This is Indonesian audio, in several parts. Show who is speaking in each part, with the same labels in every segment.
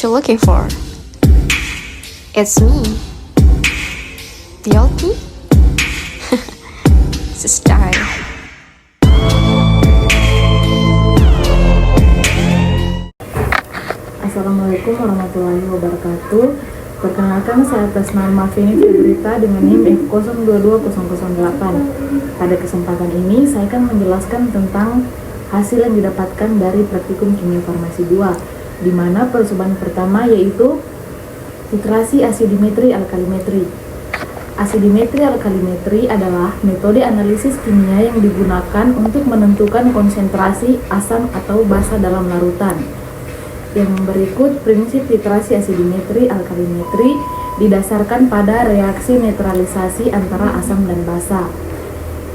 Speaker 1: what you're looking for. It's me, the old me. It's a style.
Speaker 2: Assalamualaikum warahmatullahi wabarakatuh. Perkenalkan, saya atas nama Feni Febrita dengan NIM F022008. Pada kesempatan ini, saya akan menjelaskan tentang hasil yang didapatkan dari praktikum kimia farmasi 2, di mana percobaan pertama yaitu titrasi asidimetri alkalimetri. Asidimetri alkalimetri adalah metode analisis kimia yang digunakan untuk menentukan konsentrasi asam atau basa dalam larutan. Yang berikut prinsip titrasi asidimetri alkalimetri didasarkan pada reaksi netralisasi antara asam dan basa.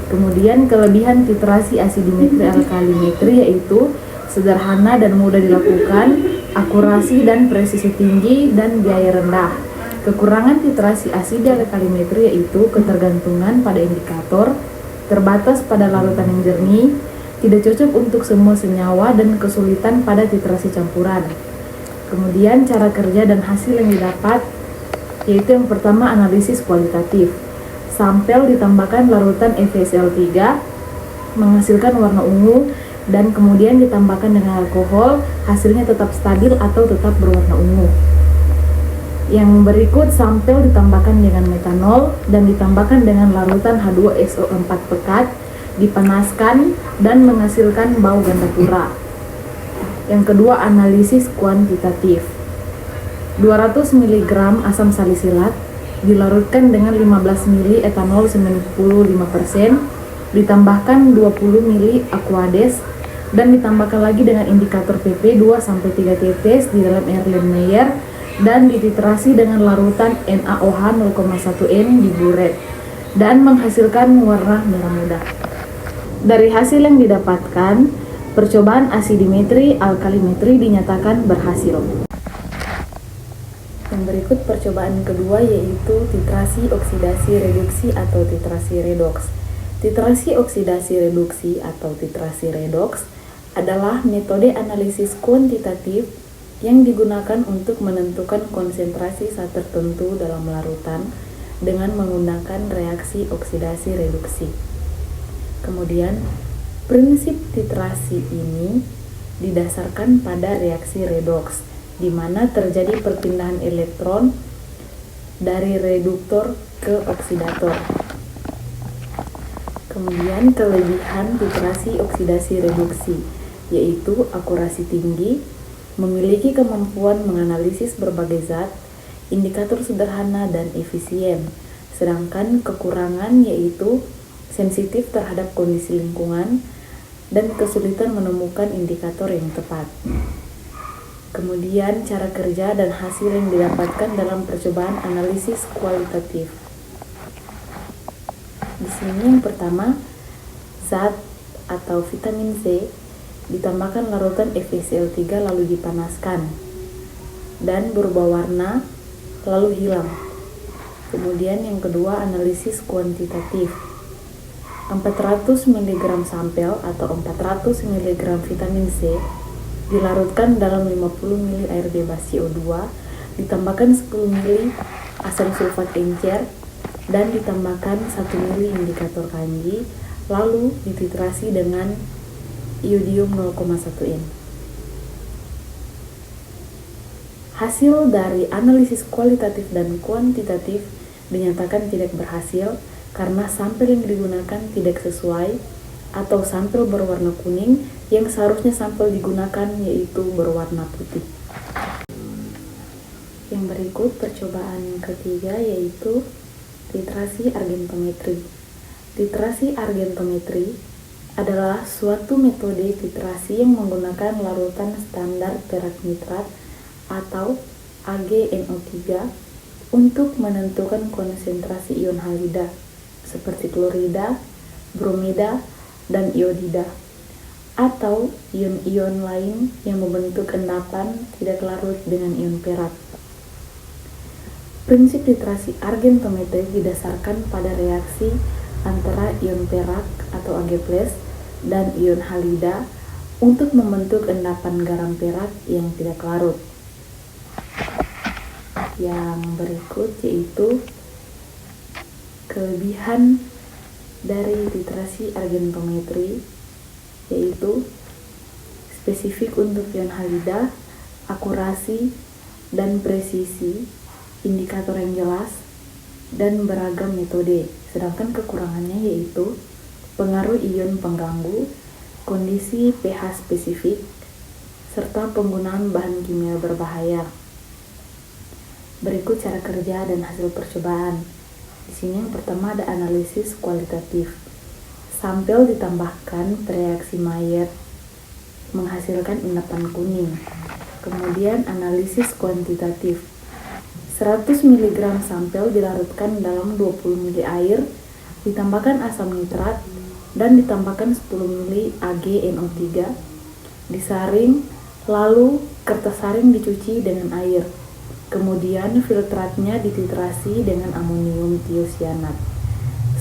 Speaker 2: Kemudian kelebihan titrasi asidimetri alkalimetri yaitu sederhana dan mudah dilakukan, akurasi dan presisi tinggi, dan biaya rendah. Kekurangan titrasi asidi alkalimetri yaitu ketergantungan pada indikator, terbatas pada larutan yang jernih, tidak cocok untuk semua senyawa, dan kesulitan pada titrasi campuran. Kemudian cara kerja dan hasil yang didapat yaitu yang pertama analisis kualitatif. Sampel ditambahkan larutan FeSL3 menghasilkan warna ungu dan kemudian ditambahkan dengan alkohol, hasilnya tetap stabil atau tetap berwarna ungu. Yang berikut sampel ditambahkan dengan metanol dan ditambahkan dengan larutan H2SO4 pekat, dipanaskan dan menghasilkan bau ganda pura. Yang kedua analisis kuantitatif. 200 mg asam salisilat dilarutkan dengan 15 ml etanol 95%, ditambahkan 20 ml aquades dan ditambahkan lagi dengan indikator PP 2-3 tetes di dalam Erlenmeyer dan dititrasi dengan larutan NaOH 0,1 N di buret dan menghasilkan warna merah muda. Dari hasil yang didapatkan, percobaan asidimetri alkalimetri dinyatakan berhasil. Yang berikut percobaan kedua yaitu titrasi oksidasi reduksi atau titrasi redoks. Titrasi oksidasi reduksi atau titrasi redoks adalah metode analisis kuantitatif yang digunakan untuk menentukan konsentrasi zat tertentu dalam larutan dengan menggunakan reaksi oksidasi reduksi. Kemudian, prinsip titrasi ini didasarkan pada reaksi redoks, di mana terjadi perpindahan elektron dari reduktor ke oksidator. Kemudian, kelebihan titrasi oksidasi reduksi yaitu akurasi tinggi, memiliki kemampuan menganalisis berbagai zat, indikator sederhana dan efisien. Sedangkan kekurangan yaitu sensitif terhadap kondisi lingkungan dan kesulitan menemukan indikator yang tepat. Kemudian cara kerja dan hasil yang didapatkan dalam percobaan analisis kualitatif. Di sini yang pertama, zat atau vitamin C ditambahkan larutan FeSL3 lalu dipanaskan dan berubah warna lalu hilang. Kemudian yang kedua analisis kuantitatif. 400 mg sampel atau 400 mg vitamin C dilarutkan dalam 50 ml air bebas CO2, ditambahkan 10 ml asam sulfat encer dan ditambahkan 1 ml indikator kanji, lalu dititrasi dengan iodium 0,1 N. Hasil dari analisis kualitatif dan kuantitatif dinyatakan tidak berhasil karena sampel yang digunakan tidak sesuai atau sampel berwarna kuning yang seharusnya sampel digunakan yaitu berwarna putih. Yang berikut percobaan ketiga yaitu titrasi argentometri. Titrasi argentometri adalah suatu metode titrasi yang menggunakan larutan standar perak nitrat atau AgNO3 untuk menentukan konsentrasi ion halida seperti klorida, bromida, dan iodida, atau ion-ion lain yang membentuk endapan tidak larut dengan ion perak. Prinsip titrasi argentometri didasarkan pada reaksi antara ion perak atau Ag+ dan ion halida untuk membentuk endapan garam perak yang tidak larut. Yang berikut yaitu kelebihan dari titrasi argentometri, yaitu spesifik untuk ion halida, akurasi dan presisi, indikator yang jelas, dan beragam metode. Sedangkan kekurangannya yaitu pengaruh ion pengganggu, kondisi pH spesifik, serta penggunaan bahan kimia berbahaya. Berikut cara kerja dan hasil percobaan. Di sini yang pertama ada analisis kualitatif. Sampel ditambahkan reaksi Mayer menghasilkan endapan kuning. Kemudian analisis kuantitatif. 100 mg sampel dilarutkan dalam 20 ml air, ditambahkan asam nitrat dan ditambahkan 10 ml AgNO3, disaring, lalu kertas saring dicuci dengan air. Kemudian filtratnya dititrasi dengan amonium tiosianat.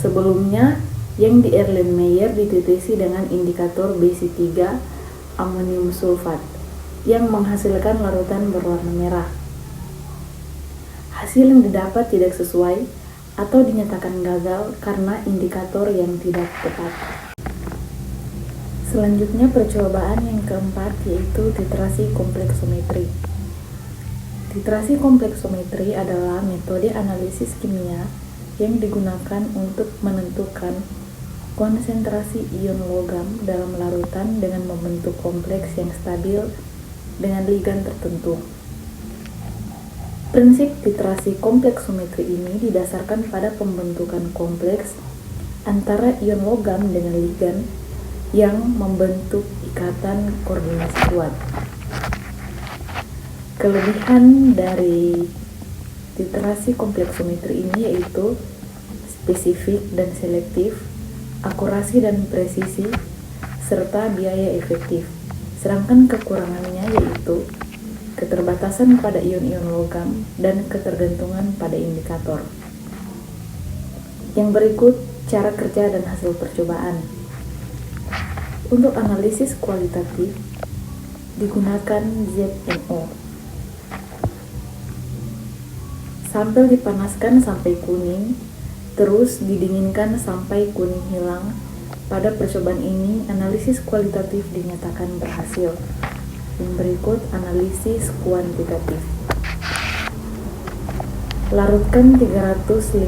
Speaker 2: Sebelumnya yang di Erlenmeyer dititrasi dengan indikator BC3 amonium sulfat yang menghasilkan larutan berwarna merah. Hasil yang didapat tidak sesuai atau dinyatakan gagal karena indikator yang tidak tepat. Selanjutnya percobaan yang keempat yaitu titrasi kompleksometri. Titrasi kompleksometri adalah metode analisis kimia yang digunakan untuk menentukan konsentrasi ion logam dalam larutan dengan membentuk kompleks yang stabil dengan ligan tertentu. Prinsip titrasi kompleksometri ini didasarkan pada pembentukan kompleks antara ion logam dengan ligan yang membentuk ikatan koordinasi kuat. Kelebihan dari titrasi kompleksometri ini yaitu spesifik dan selektif, akurasi dan presisi, serta biaya efektif. Sedangkan kekurangannya yaitu keterbatasan pada ion-ion logam dan ketergantungan pada indikator. Yang berikut cara kerja dan hasil percobaan. Untuk analisis kualitatif digunakan ZNO. Sampel dipanaskan sampai kuning, terus didinginkan sampai kuning hilang. Pada percobaan ini, analisis kualitatif dinyatakan berhasil. Yang berikut analisis kuantitatif. Larutkan 350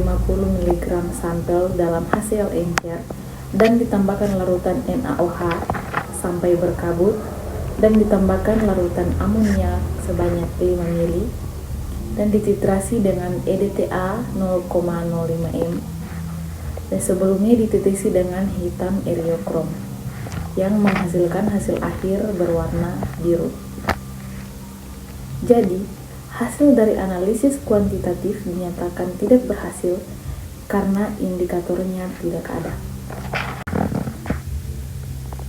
Speaker 2: mg sampel dalam HCl encer dan ditambahkan larutan NaOH sampai berkabut dan ditambahkan larutan amonia sebanyak 5 ml dan dititrasi dengan EDTA 0,05 m dan sebelumnya dititrasi dengan hitam eriokrom yang menghasilkan hasil akhir berwarna biru. Jadi, hasil dari analisis kuantitatif dinyatakan tidak berhasil karena indikatornya tidak ada.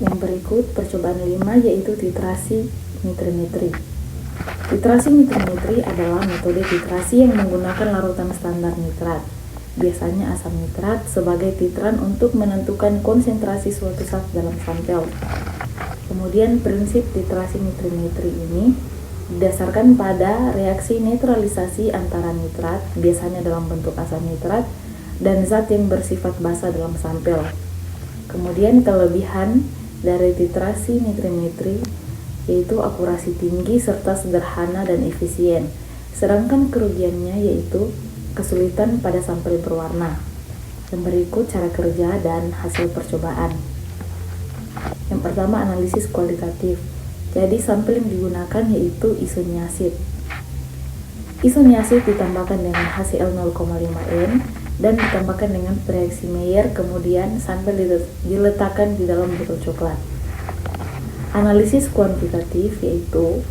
Speaker 2: Yang berikut percobaan 5 yaitu titrasi nitrimetri. Titrasi nitrimetri adalah metode titrasi yang menggunakan larutan standar nitrat, biasanya asam nitrat, sebagai titran untuk menentukan konsentrasi suatu zat dalam sampel. Kemudian prinsip titrasi nitrimetri ini didasarkan pada reaksi neutralisasi antara nitrat, biasanya dalam bentuk asam nitrat, dan zat yang bersifat basa dalam sampel. Kemudian kelebihan dari titrasi nitrimetri yaitu akurasi tinggi serta sederhana dan efisien. Sedangkan kerugiannya yaitu kesulitan pada sampel berwarna. Yang berikut cara kerja dan hasil percobaan. Yang pertama analisis kualitatif. Jadi sampel yang digunakan yaitu isoniazid. Isoniazid ditambahkan dengan HCl 0,5 n dan ditambahkan dengan reaksi Mayer, kemudian sampel diletakkan di dalam botol coklat. Analisis kuantitatif yaitu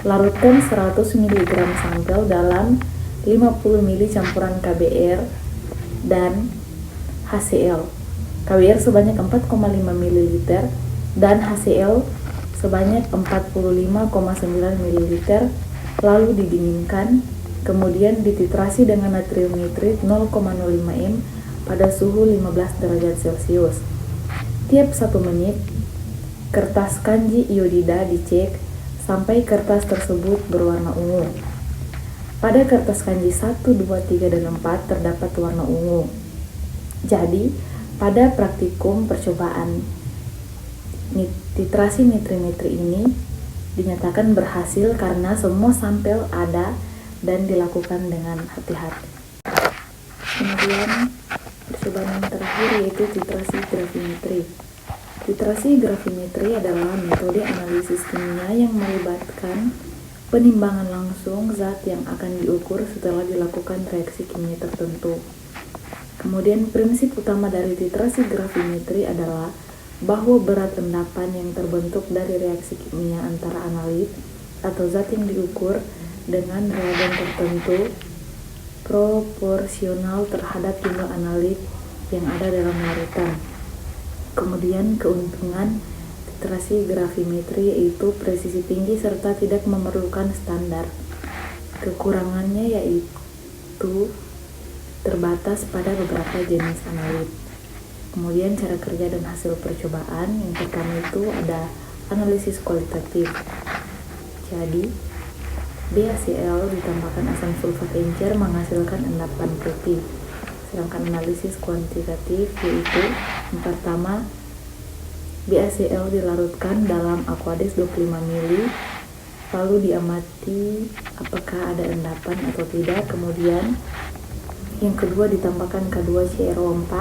Speaker 2: larutkan 100 mg sampel dalam 50 ml campuran KBr dan HCl. KBr sebanyak 4,5 ml dan HCl sebanyak 45,9 ml, lalu didinginkan, kemudian dititrasi dengan natrium nitrit 0,05 m pada suhu 15 derajat Celcius. Tiap 1 menit, kertas kanji iodida dicek sampai kertas tersebut berwarna ungu. Pada kertas kanji 1, 2, 3, dan 4 terdapat warna ungu. Jadi, pada praktikum percobaan titrasi nitri-nitri ini dinyatakan berhasil karena semua sampel ada dan dilakukan dengan hati-hati. Kemudian, percobaan yang terakhir yaitu titrasi gravimetri. Titrasi gravimetri adalah metode analisis kimia yang melibatkan penimbangan langsung zat yang akan diukur setelah dilakukan reaksi kimia tertentu. Kemudian prinsip utama dari titrasi gravimetri adalah bahwa berat endapan yang terbentuk dari reaksi kimia antara analit atau zat yang diukur dengan reagen tertentu proporsional terhadap jumlah analit yang ada dalam larutan. Kemudian keuntungan titrasi gravimetri yaitu presisi tinggi serta tidak memerlukan standar. Kekurangannya yaitu terbatas pada beberapa jenis analit. Kemudian cara kerja dan hasil percobaan. Yang pertama itu ada analisis kualitatif. Jadi, BaCl ditambahkan asam sulfat encer menghasilkan endapan putih. Sedangkan analisis kuantitatif yaitu yang pertama, BaCl dilarutkan dalam Aqueduct 25 ml, lalu diamati apakah ada endapan atau tidak. Kemudian yang kedua ditambahkan K2CrO4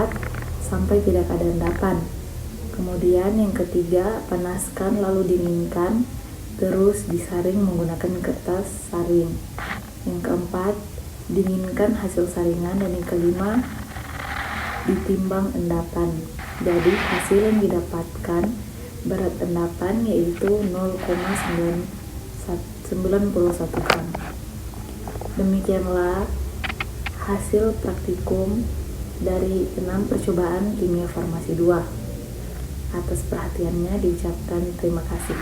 Speaker 2: sampai tidak ada endapan. Kemudian yang ketiga, panaskan lalu dinginkan, terus disaring menggunakan kertas saring. Yang keempat, dinginkan hasil saringan. Dan yang kelima, ditimbang endapan. Jadi hasil yang didapatkan berat endapan yaitu 0,91 gram. Demikianlah hasil praktikum dari 6 percobaan kimia farmasi 2. Atas perhatiannya diucapkan terima kasih.